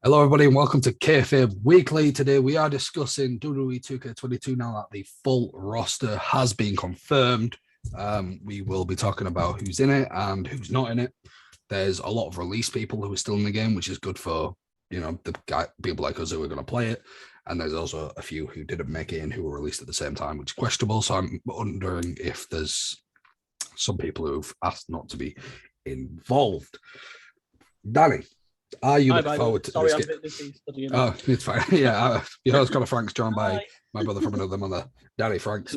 Hello, everybody, and welcome to Kayfabe Weekly. Today, we are discussing WWE 2K22 now that the full roster has been confirmed. We will be talking about who's in it and who's not in it. There's a lot of released people who are still in the game, which is good for, the people like us who are going to play it. And there's also a few who didn't make it in who were released at the same time, which is questionable. So I'm wondering if there's some people who've asked not to be involved. Danny, are you looking forward to this game? Oh, it's fine. Yeah, it's Connor Franks, joined by my brother from another mother, Danny Franks.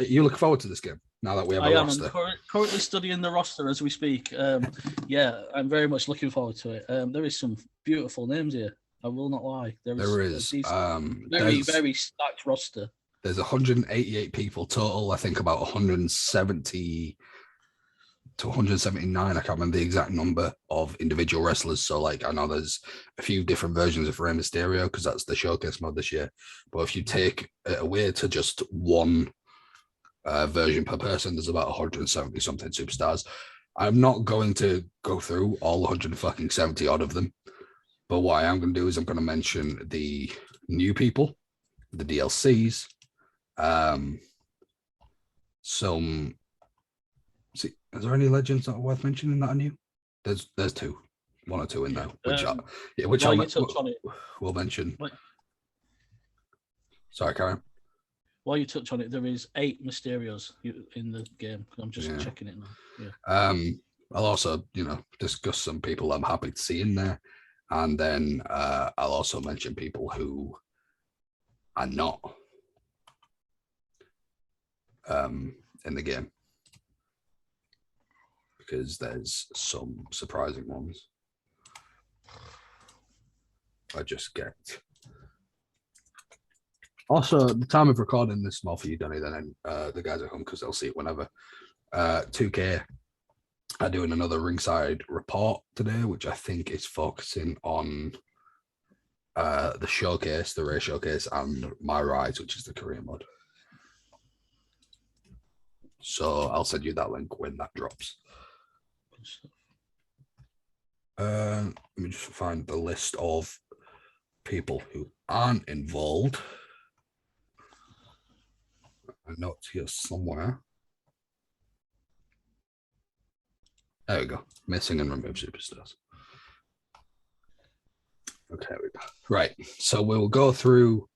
You look forward to this game now that we have a roster? I'm currently studying the roster as we speak. I'm very much looking forward to it. There is some beautiful names here. I will not lie. There is very stacked roster. There's 188 people total. I think about 170 to 179. I can't remember the exact number of individual wrestlers. So, I know there's a few different versions of Rey Mysterio because that's the showcase mode this year. But if you take it away to just one version per person, there's about 170 something superstars. I'm not going to go through all 170 odd of them. But what I am going to do is I'm going to mention the new people, the DLCs, some. See, is there any legends that are worth mentioning that are new? There's one or two in there, which we'll mention. Sorry, Karen. While you touch on it, there is 8 Mysterios in the game. I'm just checking it now. Yeah. I'll also, discuss some people I'm happy to see in there, and then I'll also mention people who are not in the game, because there's some surprising ones. I just get. Also, at the time of recording this, more for you, Danny, than the guys at home, because they'll see it whenever. 2K are doing another ringside report today, which I think is focusing on the showcase, the Rey showcase, and My Rise, which is the career mode. So I'll send you that link when that drops. Let me just find the list of people who aren't involved. I know it's here somewhere. There we go. Missing and remove superstars. Okay, we go. Right. So we'll go through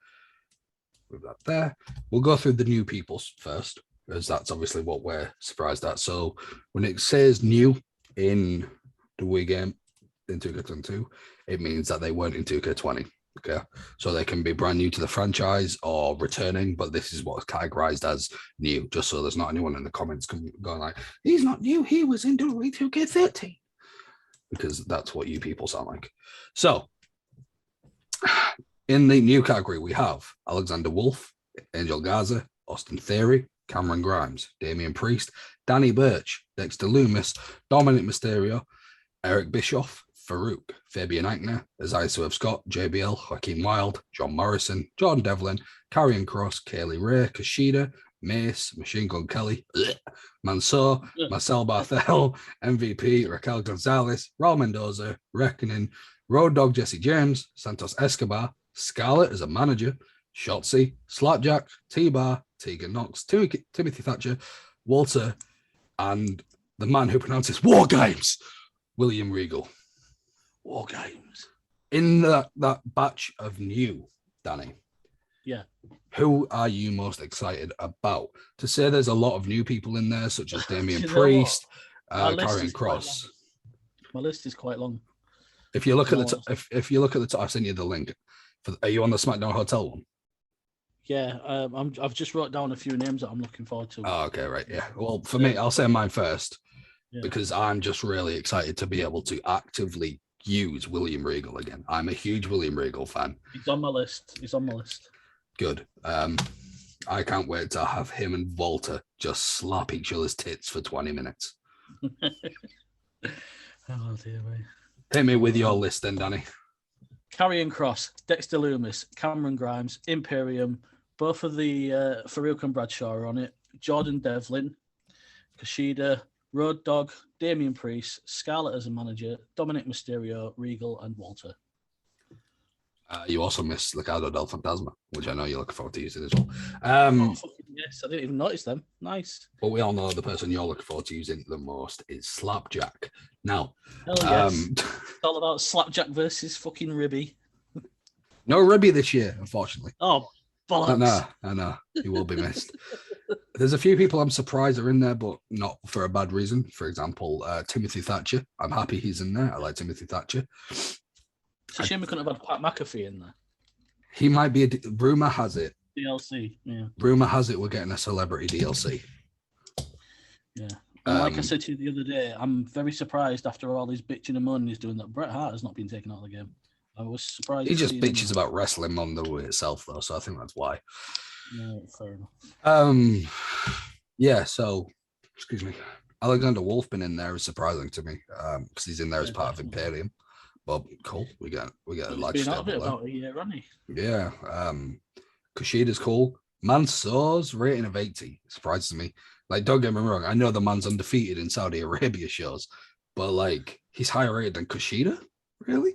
with that there. We'll go through the new people first, because that's obviously what we're surprised at. So when it says new in the Wii game in 2K22, it means that they weren't in 2K20. Okay, so they can be brand new to the franchise or returning, but this is what's categorized as new, just so there's not anyone in the comments going like, he's not new, he was in WWE 2K13, because that's what you people sound like. So in the new category, we have Alexander Wolf, Angel Garza, Austin Theory, Cameron Grimes, Damian Priest, Danny Burch, Dexter Lumis, Dominic Mysterio, Eric Bischoff, Farouk, Fabian Aichner, Isaiah Swerve Scott, JBL, Joaquin Wilde, John Morrison, Jordan Devlin, Karrion Kross, Kaylee Ray, Kushida, Mace, Machine Gun Kelly, Mansoor, Marcel Barthel, MVP, Raquel Gonzalez, Raul Mendoza, Reckoning, Road Dogg Jesse James, Santos Escobar, Scarlett as a manager, Shotzi, Slapjack, T-Bar, Tegan Knox, Timothy Thatcher, Walter, and the man who pronounces War Games, William Regal. War Games. In that batch of new, Danny. Yeah. Who are you most excited about? To say there's a lot of new people in there, such as Damian Priest, Karrion Kross. My list is quite long. If you look at if you look at the top, I've sent you the link. Are you on the SmackDown Hotel one? Yeah, I've just wrote down a few names that I'm looking forward to. Oh, okay, right, yeah. Well, for me, I'll say mine first, because I'm just really excited to be able to actively use William Regal again. I'm a huge William Regal fan. He's on my list. Good. I can't wait to have him and Volta just slap each other's tits for 20 minutes. Oh, dear me. Hit me with your list then, Danny. Karrion Kross, Dexter Lumis, Cameron Grimes, Imperium, both of the Farouk and Bradshaw are on it. Jordan Devlin, Kushida, Road Dogg, Damian Priest, Scarlett as a manager, Dominic Mysterio, Regal, and Walter. You also missed Legado del Fantasma, which I know you're looking forward to using as well. Yes, I didn't even notice them. Nice. But we all know the person you're looking forward to using the most is Slapjack. Now, yes. It's all about Slapjack versus fucking Ribby. No Ribby this year, unfortunately. Oh, bollocks. I know. He will be missed. There's a few people I'm surprised are in there, but not for a bad reason. For example, Timothy Thatcher. I'm happy he's in there. I like Timothy Thatcher. It's a shame we couldn't have had Pat McAfee in there. He might be rumor has it. DLC, yeah. Rumor has it we're getting a celebrity DLC. Yeah. And like I said to you the other day, I'm very surprised after all these bitching and moaning he's doing that Bret Hart has not been taken out of the game. I was surprised. He just bitches about wrestling on the way itself, though, so I think that's why. No, fair enough. Yeah, so, excuse me. Alexander Wolf been in there is surprising to me because he's in there as part of Imperium. But cool, we get a large been out of it about a year, hasn't he? Yeah, Kushida's cool. Mansoor's rating of 80 surprises me. Like, don't get me wrong, I know the man's undefeated in Saudi Arabia shows, but like, he's higher rated than Kushida. Really?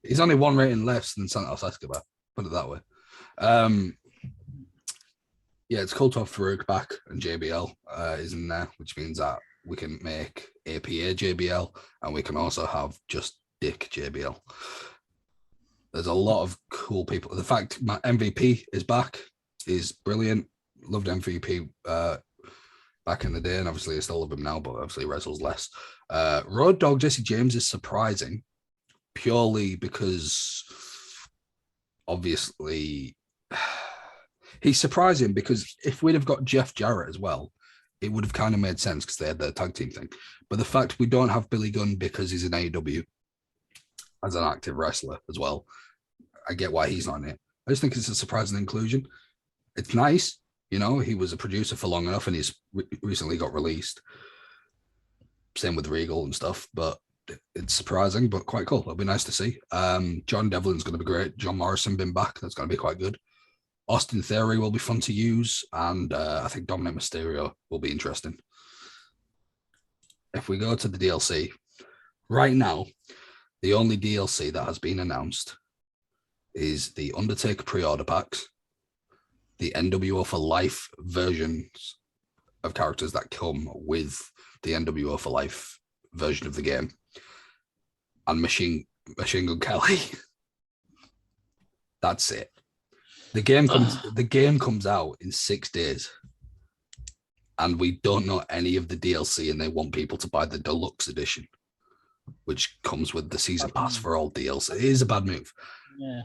He's only one rating less than Santos Escobar. Put it that way. Yeah, it's cool to have Farouk back, and JBL is in there, which means that we can make APA JBL, and we can also have just Dick JBL. There's a lot of cool people. The fact my MVP is back is brilliant. Loved MVP back in the day, and obviously I still love him now, but obviously he wrestles less. Road Dogg Jesse James is surprising, purely because obviously he's surprising because if we'd have got Jeff Jarrett as well, it would have kind of made sense because they had the tag team thing. But the fact we don't have Billy Gunn because he's in AEW as an active wrestler as well, I get why he's on it. I just think it's a surprising inclusion. It's nice, you know, he was a producer for long enough and he's recently got released. Same with Regal and stuff, but it's surprising, but quite cool. It'll be nice to see. John Devlin's going to be great. John Morrison been back. That's going to be quite good. Austin Theory will be fun to use, and I think Dominic Mysterio will be interesting. If we go to the DLC, right now, the only DLC that has been announced is the Undertaker pre-order packs, the NWO for Life versions of characters that come with the NWO for Life version of the game, and Machine Gun Kelly. That's it. The game comes out in 6 days, and we don't know any of the DLC, and they want people to buy the deluxe edition, which comes with the season pass for all DLC. It is a bad move. Yeah,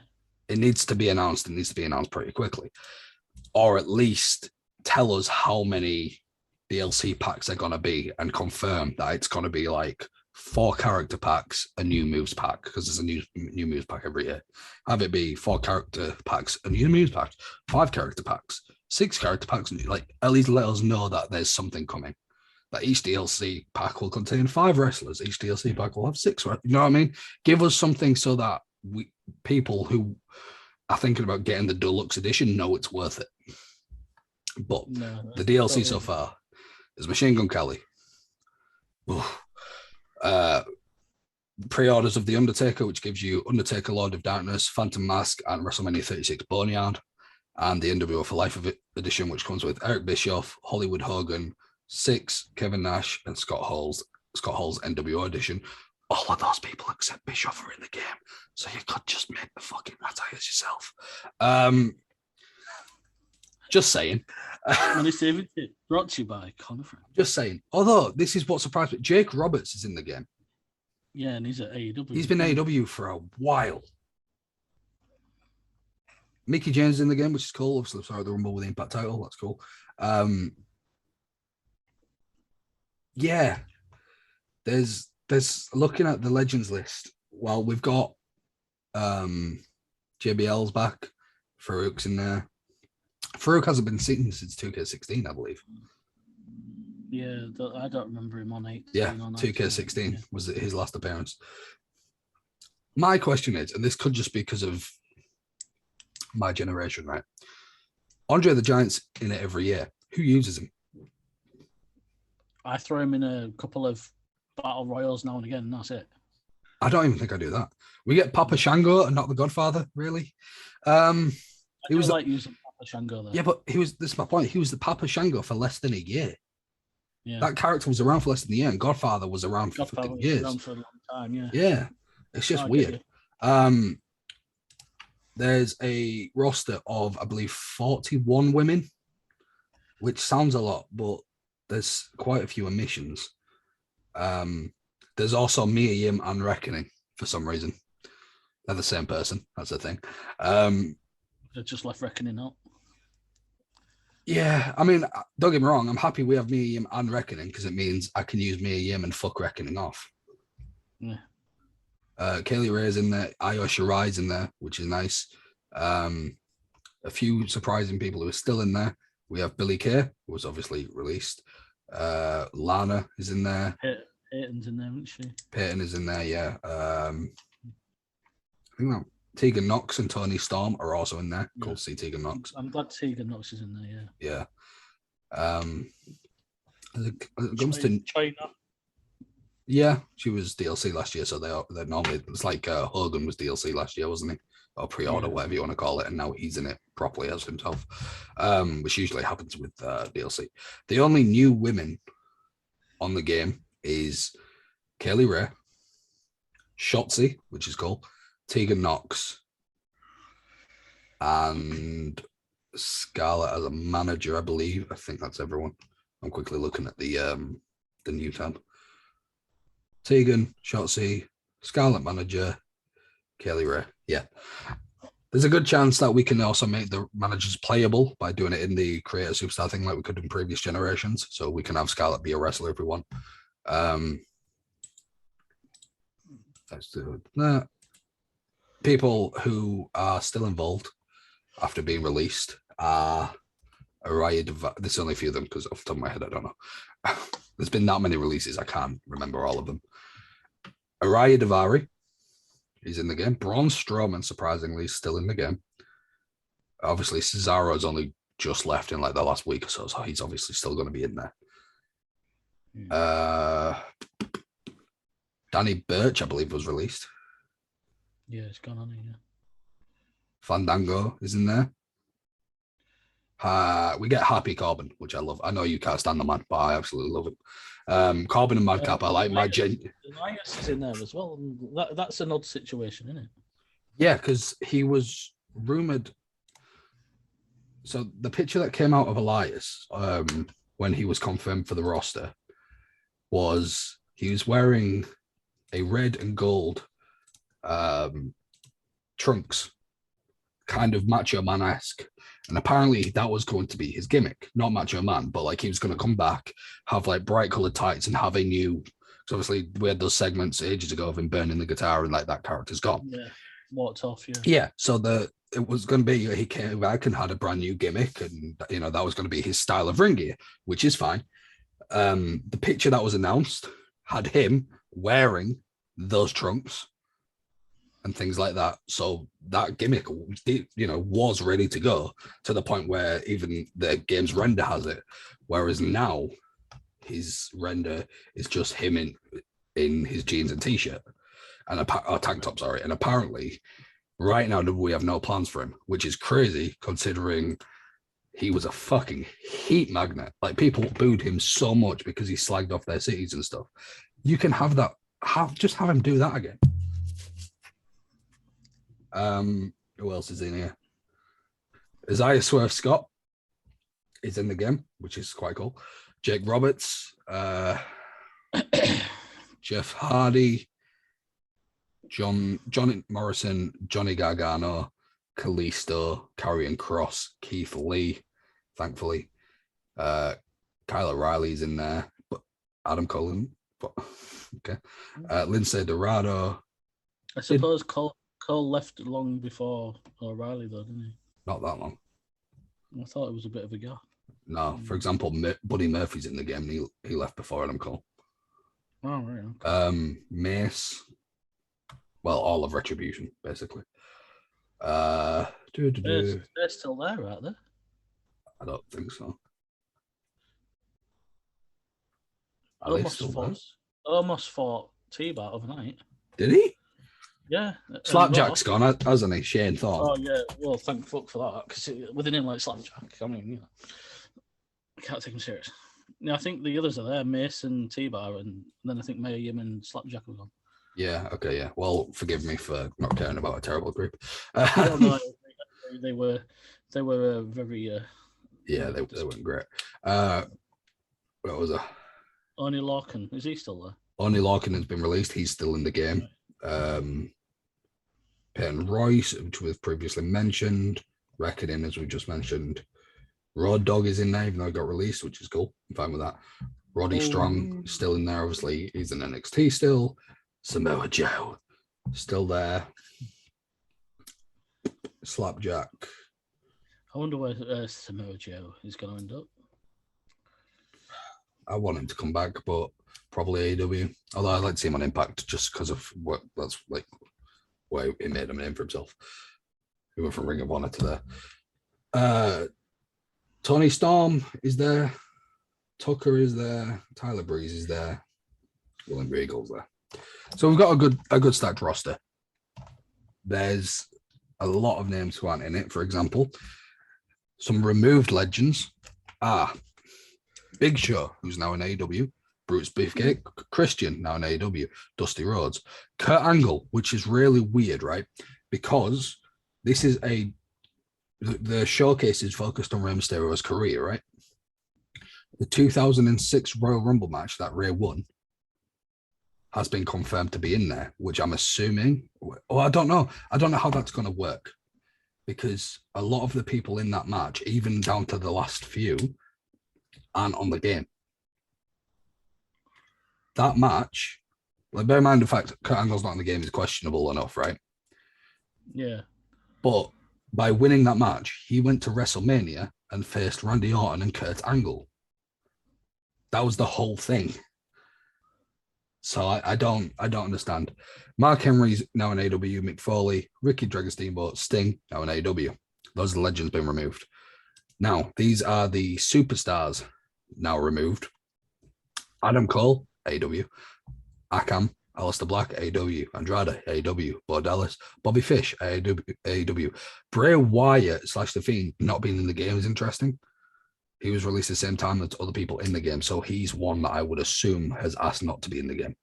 it needs to be announced. It needs to be announced pretty quickly, or at least tell us how many DLC packs are gonna be, and confirm that it's gonna be like 4 character packs, a new moves pack, because there's a new moves pack every year. Have it be 4 character packs, a new moves pack, 5 character packs, 6 character packs, like at least let us know that there's something coming. That each DLC pack will contain 5 wrestlers. Each DLC pack will have 6. You know what I mean? Give us something so that people who are thinking about getting the deluxe edition know it's worth it. But the DLC so far is Machine Gun Kelly. Pre-orders of The Undertaker, which gives you Undertaker Lord of Darkness, Phantom Mask, and WrestleMania 36 Boneyard, and the NWO for Life edition, which comes with Eric Bischoff, Hollywood Hogan, Six, Kevin Nash, and Scott Hall's NWO edition. All of those people except Bischoff are in the game, so you could just make the fucking attires yourself. Just saying. Brought to you by Conor. Just saying. Although this is what surprised me, Jake Roberts is in the game. Yeah, and he's at AEW. He's been AEW for a while. Mickey James is in the game, which is cool. Obviously, sorry, the Rumble with the Impact title. That's cool. Yeah. there's looking at the legends list. Well, we've got JBL's back, Farouk's in there. Farouk hasn't been seen since 2K16, I believe. Yeah, I don't remember him on 18. Yeah, or 2K16 was his last appearance. My question is, and this could just be because of my generation, right? Andre the Giant's in it every year. Who uses him? I throw him in a couple of battle royals now and again, and that's it. I don't even think I do that. We get Papa Shango and not the Godfather, really. He was like using Papa Shango there. Yeah, but this is my point. He was the Papa Shango for less than a year. Yeah. That character was around for less than a year, and Godfather was around for fucking years. Around for a long time, yeah. Yeah. It's just weird. There's a roster of, I believe, 41 women, which sounds a lot, but there's quite a few omissions. There's also Mia Yim and Reckoning for some reason. They're the same person. That's the thing. They just left Reckoning out. Yeah, I mean, don't get me wrong. I'm happy we have Mia Yim and Reckoning because it means I can use Mia Yim and fuck Reckoning off. Yeah. Kaylee Ray's in there. Io Shirai's in there, which is nice. A few surprising people who are still in there. We have Billy Kay, who was obviously released. Lana is in there. Peyton's in there, isn't she? Peyton is in there, yeah. I think that Tegan Knox and Tony Storm are also in there. Yeah. Cool to see Tegan Knox. I'm glad Tegan Knox is in there, yeah. Yeah. It comes to China. Yeah, she was DLC last year, so they're normally, it's like Hogan was DLC last year, wasn't he? Or pre-order, whatever you want to call it, and now he's in it properly as himself, which usually happens with DLC. The only new women on the game is Kaylee Ray, Shotzi, which is cool, Tegan Knox, and Scarlett as a manager, I believe. I think that's everyone. I'm quickly looking at the new tab. Tegan, Shotzi, Scarlett manager, Kaylee Ray. Yeah. There's a good chance that we can also make the managers playable by doing it in the Creator Superstar thing like we could in previous generations. So we can have Scarlett be a wrestler if we want. Let's do that. People who are still involved after being released are Araya Davari. There's only a few of them because off the top of my head, I don't know. There's been that many releases, I can't remember all of them. Araya Davari is in the game. Braun Strowman, surprisingly, is still in the game. Obviously, Cesaro's only just left in like the last week or so, so he's obviously still going to be in there. Danny Burch, I believe, was released. Yeah, it's gone on here. Fandango is in there. We get Happy Corbin, which I love. I know you can't stand the man, but I absolutely love him. Corbin and Madcap, I like my Elias is in there as well. That's an odd situation, isn't it? Yeah, because he was rumored. So the picture that came out of Elias when he was confirmed for the roster was he was wearing a red and gold trunks, kind of Macho Man-esque. And apparently that was going to be his gimmick, not Macho Man, but like he was going to come back, have like bright colored tights and have a new, because obviously we had those segments ages ago of him burning the guitar and like that character's gone. Yeah, walked off, yeah. Yeah, so it was going to be, he came back and had a brand new gimmick and, you know, that was going to be his style of ring gear, which is fine. The picture that was announced had him wearing those trunks and things like that. So that gimmick, you know, was ready to go to the point where even the game's render has it. Whereas now his render is just him in his jeans and t-shirt and a tank top, sorry. And apparently right now we have no plans for him, which is crazy considering he was a fucking heat magnet. Like people booed him so much because he slagged off their cities and stuff. You can have that, just have him do that again. Who else is in here? Isaiah Swerve Scott is in the game, which is quite cool. Jake Roberts, Jeff Hardy, Johnny Morrison, Johnny Gargano, Kalisto, Karrion Kross, Keith Lee, thankfully. Kyle O'Reilly's in there, but Adam Cullen. But Okay. Lindsay Dorado. I suppose Cole left long before O'Reilly, though, didn't he? Not that long. I thought it was a bit of a gap. No, for example, Buddy Murphy's in the game. And he left before Adam Cole. Oh, right. Okay. Mace. Well, all of Retribution, basically. They're still there, aren't they? I don't think so. Almost fought T-Bar overnight. Did he? Yeah. Slapjack's gone, hasn't he? Shane Thorne. Oh, yeah. Well, thank fuck for that. Because with a name like Slapjack, I mean, you know, I can't take him serious. Yeah, I think the others are there, Mace and T-Bar, and then I think Mayor Yim and Slapjack have gone. Yeah, okay, yeah. Well, forgive me for not caring about a terrible group. Well, no, they were very... yeah, they weren't great. What was it? Only Larkin, is he still there? Only Larkin has been released. He's still in the game. Peyton Royce, which we've previously mentioned. Reckoning, as we just mentioned. Road Dogg is in there, even though he got released, which is cool. I'm fine with that. Roddy Strong still in there, obviously. He's in NXT still. Samoa Joe still there. Slapjack. I wonder where Samoa Joe is going to end up. I want him to come back, but probably AEW. Although I'd like to see him on Impact just because of what that's like where he made a name for himself. He went from Ring of Honor to there. Tony Storm is there. Tucker is there. Tyler Breeze is there. William Regal's there. So we've got a good stacked roster. There's a lot of names who aren't in it. For example, some removed legends are Big Show, who's now in AEW, Bruce Beefcake, Christian, now in AEW, Dusty Rhodes, Kurt Angle, which is really weird, right? Because this is the showcase is focused on Rey Mysterio's career, right? The 2006 Royal Rumble match that Rey won has been confirmed to be in there, which I'm assuming. Oh, I don't know. I don't know how that's going to work because a lot of the people in that match, even down to the last few, aren't on the game. That match, like, bear in mind the fact that Kurt Angle's not in the game is questionable enough, right? Yeah. But by winning that match, he went to WrestleMania and faced Randy Orton and Kurt Angle. That was the whole thing. So I don't understand. Mark Henry's now in AEW, Mick Foley, Ricky Dragon Steamboat, Sting, now in AEW. Those are the legends being removed. Now, these are the superstars now removed. Adam Cole, AEW. Akam, Aleister Black, AEW. Andrade, AEW. Bordellis, Bobby Fish, AEW. Bray Wyatt / The Fiend not being in the game is interesting. He was released at the same time as other people in the game, so he's one that I would assume has asked not to be in the game.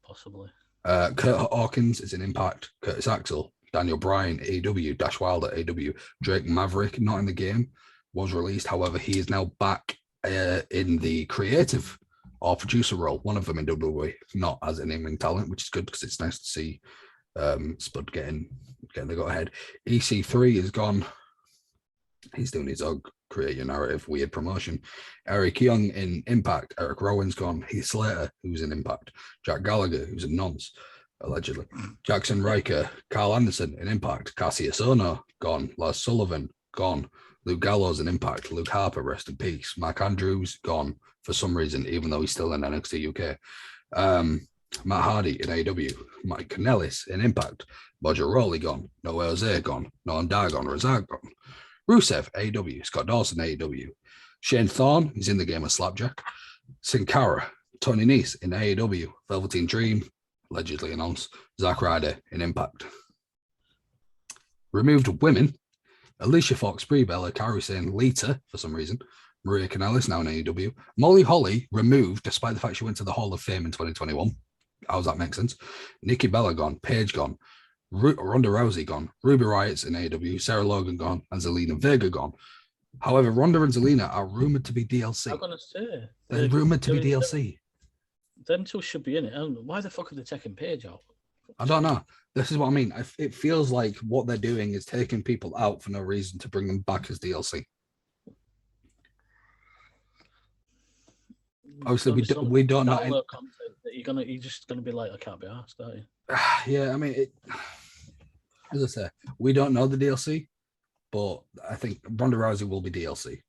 Possibly. Kurt Hawkins is in Impact. Curtis Axel, Daniel Bryan, AEW. Dash Wilder, AEW. Drake Maverick, not in the game, was released. However, he is now back in the creative or producer role, one of them in WWE, not as an in-ring talent, which is good because it's nice to see Spud getting the go-ahead. EC3 is gone. He's doing his own create your narrative weird promotion. Eric Young in Impact. Eric Rowan's gone. Heath Slater, who's in Impact. Jack Gallagher, who's in Nonce, allegedly. Jackson Riker. Carl Anderson in Impact. Cassius Ohno, gone. Lars Sullivan, gone. Luke Gallows in Impact. Luke Harper, rest in peace. Mark Andrews, gone for some reason, even though he's still in NXT UK. Matt Hardy in AEW. Mike Kanellis in Impact. Roger Rowley, gone. Noah Jose, gone. Noam Dar, gone. Razak, gone. Rusev, AEW. Scott Dawson, AEW. Shane Thorne, he's in the game of Slapjack. Sin Cara, Tony Nese in AEW. Velveteen Dream, allegedly announced. Zack Ryder in Impact. Removed women, Alicia Fox, Brie Bella, Kairi Sane, Lita, for some reason. Maria Kanellis, now in AEW. Molly Holly, removed, despite the fact she went to the Hall of Fame in 2021. How does that make sense? Nikki Bella gone. Paige gone. Ronda Rousey gone. Ruby Riot's in AEW. Sarah Logan gone. And Zelina Vega gone. However, Ronda and Zelina are rumored to be DLC. I'm going to say. They're rumored to be DLC. Them two should be in it. And why the fuck are they taking Paige out? I don't know. This is what I mean. It feels like what they're doing is taking people out for no reason to bring them back as DLC. Obviously, we don't know. Content that you're just gonna be like, I can't be asked, aren't you? Yeah, I mean, as I say, we don't know the DLC, but I think Ronda Rousey will be DLC.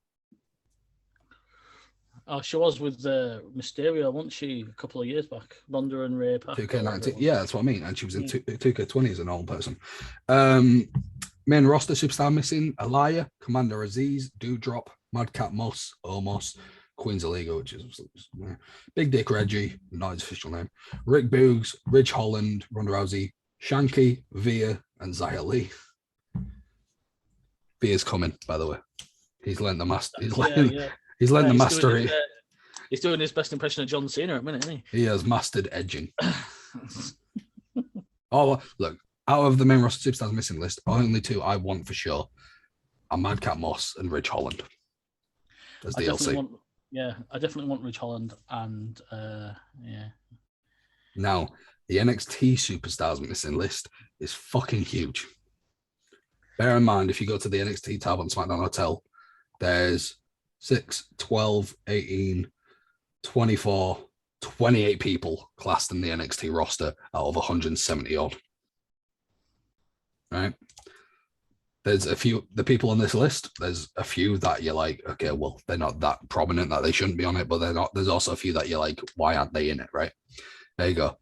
Oh, she was with Mysterio, wasn't she, a couple of years back? Ronda and Rey Pack. 2K19, yeah, that's what I mean. And she was in 2K20 as an old person. Main roster superstar missing: Aliyah, Commander Aziz, Doudrop, Madcap Moss, Omos, Queen's Aliga, which is Big Dick Reggie, not his official name, Rick Boogs, Ridge Holland, Ronda Rousey, Shanky, Via, and Zaya Lee. Via's coming, by the way. He's learned the master. He's learned the mastery. He's doing his best impression of John Cena at the minute, isn't he? He has mastered edging. Oh, look, out of the main roster superstars missing list, only two I want for sure are Madcap Moss and Ridge Holland as DLC. I definitely want Ridge Holland and Now, the NXT superstars missing list is fucking huge. Bear in mind, if you go to the NXT tab on SmackDown Hotel, there's 6, 12, 18, 24, 28 people classed in the NXT roster out of 170 odd. Right? There's a few, the people on this list, there's a few that you're like, okay, well, they're not that prominent that they shouldn't be on it, but they're not. There's also a few that you're like, why aren't they in it, right? There you go.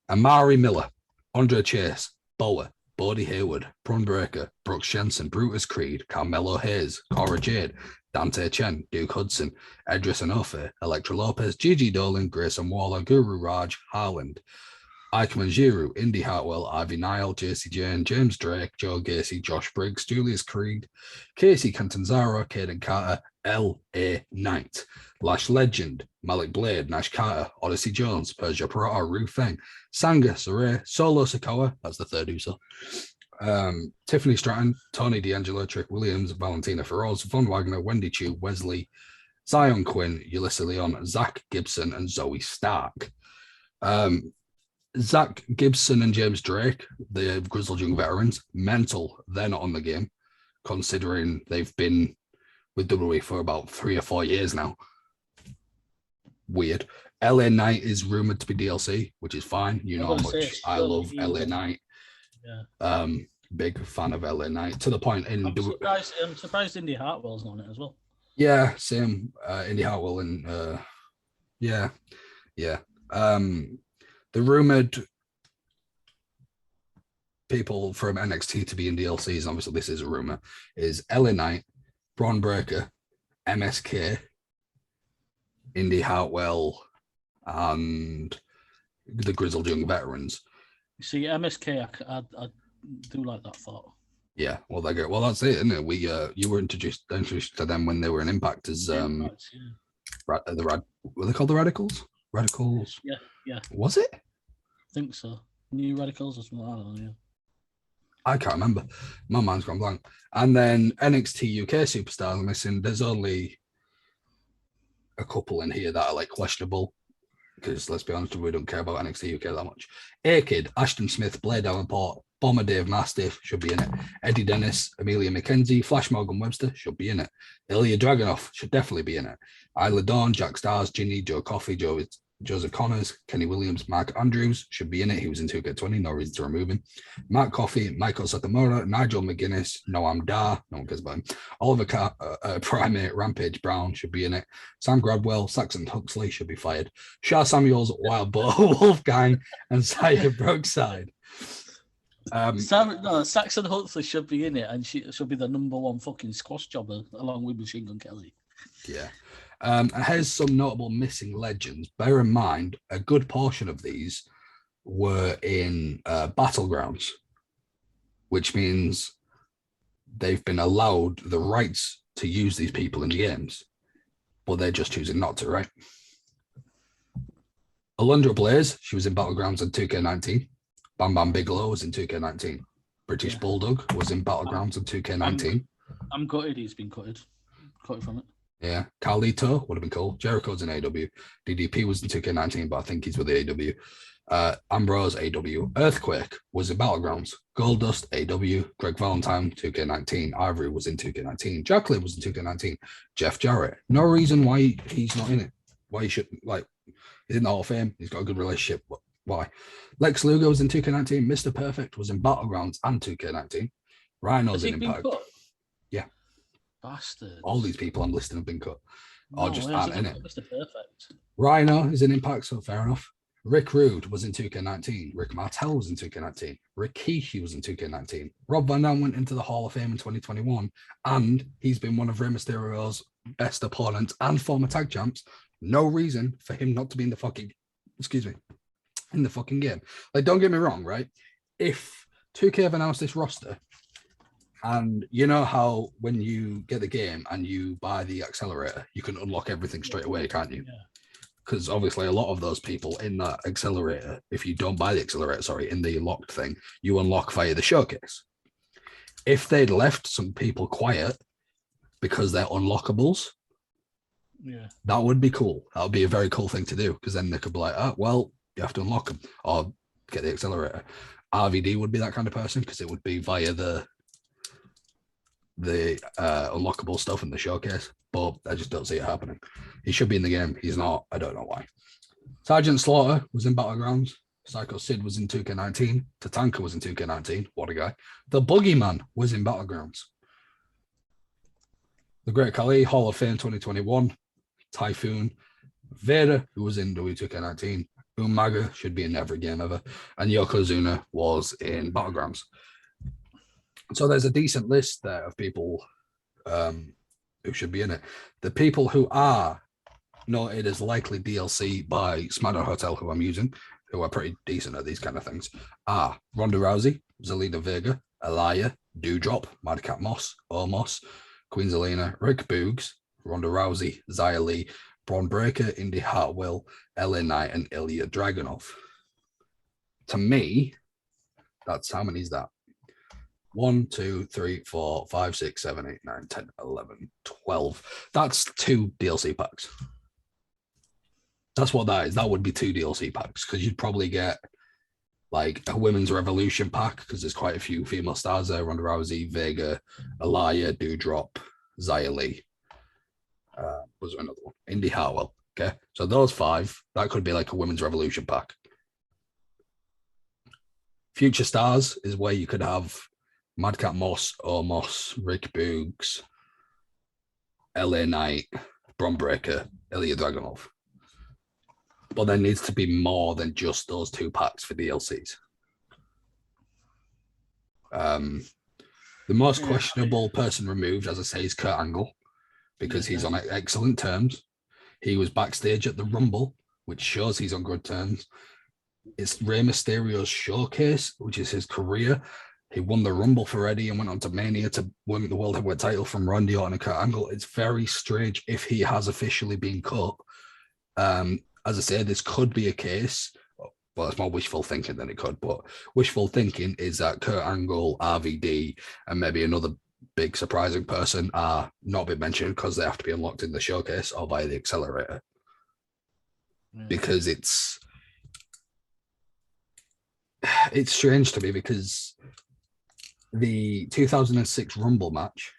Amari Miller, Andre Chase, Boa, Bodie Hayward, Braun Breaker, Brooks Jensen, Brutus Creed, Carmelo Hayes, Cora Jade, Dante Chen, Duke Hudson, Edris Enofe, Electra Lopez, Gigi Dolan, Grayson Waller, Guru Raj, Harland, Ikeman Giroux, Indy Hartwell, Ivy Nile, JC Jane, James Drake, Joe Gacy, Josh Briggs, Julius Creed, Casey Cantanzaro, Caden Carter, L.A. Knight, Lash Legend, Malik Blade, Nash Carter, Odyssey Jones, Persia Parata, Ru Feng, Sanga, Saray, Solo Sikoa, that's the third user, Tiffany Stratton, Tony D'Angelo, Trick Williams, Valentina Feroz, Von Wagner, Wendy Chu, Wesley, Zion Quinn, Ulysses Leon, Zach Gibson, and Zoe Stark. Zach Gibson and James Drake, the Grizzled Young Veterans, mental. They're not on the game, considering they've been with WWE for about 3 or 4 years now. Weird. LA Knight is rumored to be DLC, which is fine. You know how much I love LA Knight. Yeah. Big fan of LA Knight to the point. I'm surprised Indy Hartwell's on it as well. Yeah, same. Indy Hartwell and yeah. The rumored people from NXT to be in DLCs, and obviously this is a rumor, is LA Knight, Braun Breaker, MSK, Indy Hartwell, and the Grizzled Young Veterans. You see, MSK, I do like that thought. Yeah, well, they go. Well, that's it, isn't it? You were introduced to them when they were in Impact as were they called the Radicals? Radicals. Yeah. Was it? I think so. New Radicals or something like that. Yeah. I can't remember. My mind's gone blank. And then NXT UK superstars missing. There's only a couple in here that are like questionable because let's be honest, we don't care about NXT UK that much. A-Kid, Ashton Smith, Blair Davenport, Bomber Dave Mastiff should be in it. Eddie Dennis, Amelia McKenzie, Flash Morgan Webster should be in it. Ilya Dragunov should definitely be in it. Isla Dawn, Jack Stars, Ginny, Joe Coffey, Joseph Connors, Kenny Williams, Mark Andrews should be in it. He was in 2K20, no reason to remove him. Matt Coffey, Michael Sakamura, Nigel McGuinness, Noam Dar, no one cares about him. Oliver Primate, Rampage Brown should be in it. Sam Gradwell, Saxon Huxley should be fired. Shah Samuels, Wild Boar, Wolfgang, and Saya Brookside. Saxon Huxley should be in it, and she should be the #1 fucking squash jobber along with Machine Gun Kelly. Yeah. Here's some notable missing legends. Bear in mind, a good portion of these were in Battlegrounds, which means they've been allowed the rights to use these people in the games, but they're just choosing not to, right? Alundra Blaze, she was in Battlegrounds in 2K19. Bam Bam Bigelow was in 2K19. British Bulldog was in Battlegrounds in 2K19. I'm gutted he's been cut from it. Yeah, Carlito would have been cool. Jericho's in AW. DDP was in 2K19, but I think he's with the AW. Ambrose, AW. Earthquake was in Battlegrounds. Goldust, AW. Greg Valentine, 2K19. Ivory was in 2K19. Jacqueline was in 2K19. Jeff Jarrett. No reason why he's not in it. why he should like he's in the Hall of Fame. He's got a good relationship. Why? Lex Luger was in 2K19. Mr. Perfect was in Battlegrounds and 2K19. Rhino's in Impact. Cut? Yeah. Bastards. All these people I'm listing have been cut. Or just aren't in it. Mr. Perfect. Rhino is in Impact, so fair enough. Rick Rude was in 2K19. Rick Martel was in 2K19. Rikishi was in 2K19. Rob Van Dam went into the Hall of Fame in 2021, and he's been one of Rey Mysterio's best opponents and former tag champs. No reason for him not to be in the fucking, in the fucking game. Like, don't get me wrong, right? If 2K have announced this roster, and you know how when you get the game and you buy the accelerator, you can unlock everything straight away, can't you? Yeah. Because obviously a lot of those people in that accelerator, if you don't buy the accelerator, in the locked thing, you unlock via the showcase. If they'd left some people quiet because they're unlockables, that would be cool. That would be a very cool thing to do, because then they could be like, oh, well, you have to unlock them or get the accelerator. RVD would be that kind of person, because it would be via the unlockable stuff in the showcase, but I just don't see it happening. He should be in the game. He's not. I don't know why. Sergeant Slaughter was in Battlegrounds. Psycho Sid was in 2K19. Tatanka was in 2K19. What a guy. The Boogeyman was in Battlegrounds. The Great Khali, Hall of Fame 2021. Typhoon. Vader, who was in W2K19. Umaga should be in every game ever. And Yokozuna was in Battlegrounds. So there's a decent list there of people who should be in it. The people who are noted as likely DLC by SmackDown Hotel, who I'm using, who are pretty decent at these kind of things, are Ronda Rousey, Zelina Vega, Aliyah, Doudrop, Madcap Moss, Omos, Queen Zelina, Rick Boogs, Ronda Rousey, Xia Li, Braun Breaker, Indy Hartwell, LA Knight, and Ilya Dragunov. To me, that's how many is that? 1, 2, 3, 4, 5, 6, 7, 8, 9, 10, 11, 12. That's 2 DLC packs. That's what that is. That would be 2 DLC packs, because you'd probably get like a Women's Revolution pack, because there's quite a few female stars there. Ronda Rousey, Vega, Aliyah, Doudrop, Xia Li. Was there another one? Indy Hartwell. Okay. So those 5, that could be like a Women's Revolution pack. Future Stars is where you could have Madcap Moss, Omos, Rick Boogs, LA Knight, Braun Breaker, Ilya Dragunov. But there needs to be more than just those 2 packs for DLCs. The most questionable person removed, as I say, is Kurt Angle, because he's on excellent terms. He was backstage at the Rumble, which shows he's on good terms. It's Rey Mysterio's showcase, which is his career. He won the Rumble for Eddie and went on to Mania to win the World Heavyweight title from Randy Orton and Kurt Angle. It's very strange if he has officially been cut. As I say, this could be a case. Well, it's more wishful thinking than it could, but wishful thinking is that Kurt Angle, RVD, and maybe another big surprising person are not been mentioned because they have to be unlocked in the showcase or via the accelerator. Because it's strange to me, because the 2006 Rumble match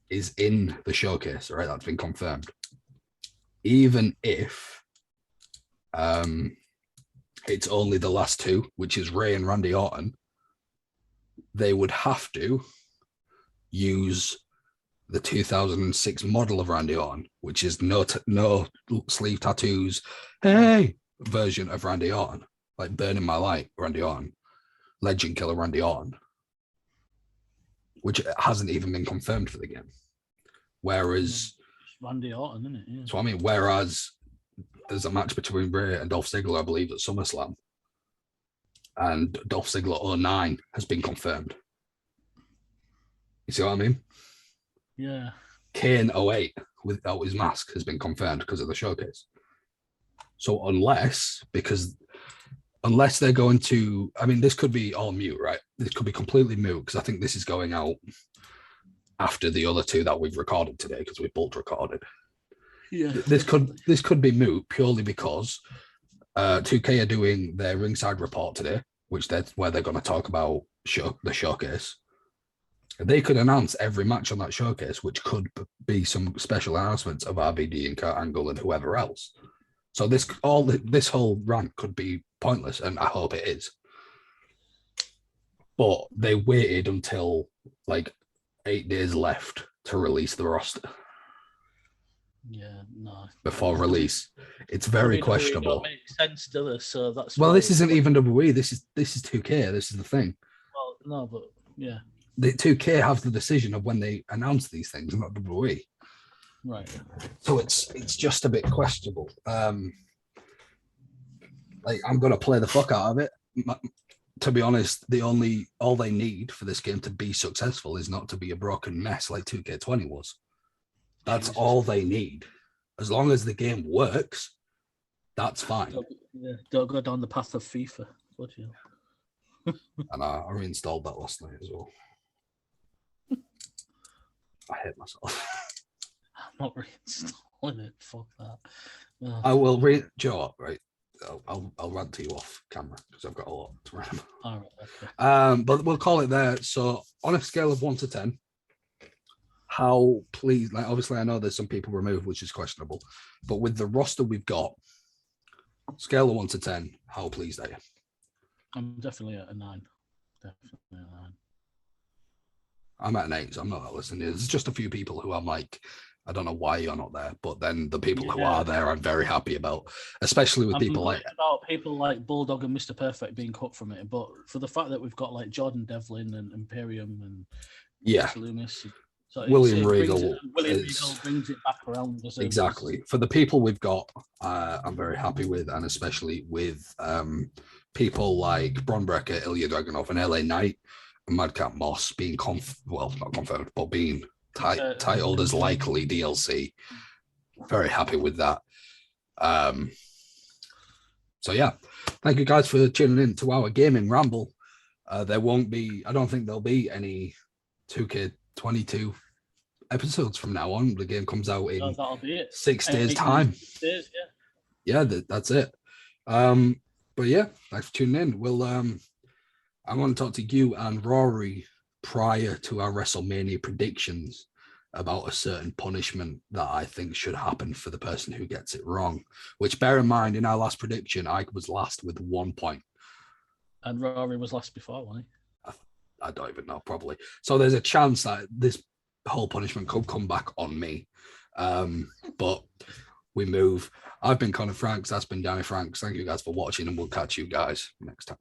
is in the showcase, right? That's been confirmed. Even if it's only the last 2, which is Rey and Randy Orton, they would have to use the 2006 model of Randy Orton, which is no sleeve tattoos, hey, version of Randy Orton, like Burning My Light, Randy Orton, Legend Killer Randy Orton, which hasn't even been confirmed for the game. Whereas Randy Orton, isn't it? Yeah. So I mean, whereas there's a match between Rey and Dolph Ziggler, I believe, at SummerSlam, and Dolph Ziggler 09 has been confirmed. You see what I mean? Yeah. Kane 08 without his mask has been confirmed because of the showcase. So unless they're going to, I mean, this could be all mute, right? This could be completely mute, because I think this is going out after the other 2 that we've recorded today, because we both recorded. Yeah. This could be moot purely because 2K are doing their ringside report today, where they're going to talk about the showcase. They could announce every match on that showcase, which could be some special announcements of RVD and Kurt Angle and whoever else. So this whole rant could be pointless, and I hope it is. But they waited until like 8 days left to release the roster Yeah, no. before release. It's very WWE questionable. don't make sense, do they? So that's Well, why this isn't even WWE. This is 2K. This is the thing. Well, no, but yeah, The 2K have the decision of when they announce these things, not WWE. right. So it's just a bit questionable. Like I'm gonna play the fuck out of it. To be honest, all they need for this game to be successful is not to be a broken mess like 2K20 was. That's Jesus. all they need. As long as the game works, that's fine. Don't go down the path of FIFA. Would you? And I reinstalled that last night as well. I hate myself. I'm not reinstalling it. Fuck that. No. I will Joe up, right? I'll rant to you off camera because I've got a lot to remember. All right, okay. But we'll call it there. So on a scale of 1 to 10, how pleased? Like obviously, I know there's some people removed, which is questionable, but with the roster we've got, scale of 1 to 10, how pleased are you? I'm definitely at a 9. Definitely a 9. I'm at an 8, so I'm not listening. There's just a few people who I'm like, I don't know why you're not there, but then the people who are there, I'm very happy about, especially with people like Bulldog and Mr. Perfect being cut from it. But for the fact that we've got like Jordan Devlin and Imperium and Loomis, so William Regal brings it back around. Exactly. For the people we've got, I'm very happy with, and especially with people like Bron Breakker, Ilya Dragunov, and LA Knight, and Madcap Moss being not confirmed, but being titled as likely DLC. Very happy with that. So yeah, thank you guys for tuning in to our gaming ramble. I don't think there'll be any 2K22 episodes from now on. The game comes out in that'll be it. 6 days time. Yeah, that's it. But yeah, thanks for tuning in. I want to talk to you and Rory prior to our WrestleMania predictions about a certain punishment that I think should happen for the person who gets it wrong, which bear in mind, in our last prediction, I was last with 1 point. And Rory was last before, wasn't he? I don't even know, probably. So there's a chance that this whole punishment could come back on me. But we move. I've been Connor Franks. That's been Danny Franks. Thank you guys for watching, and we'll catch you guys next time.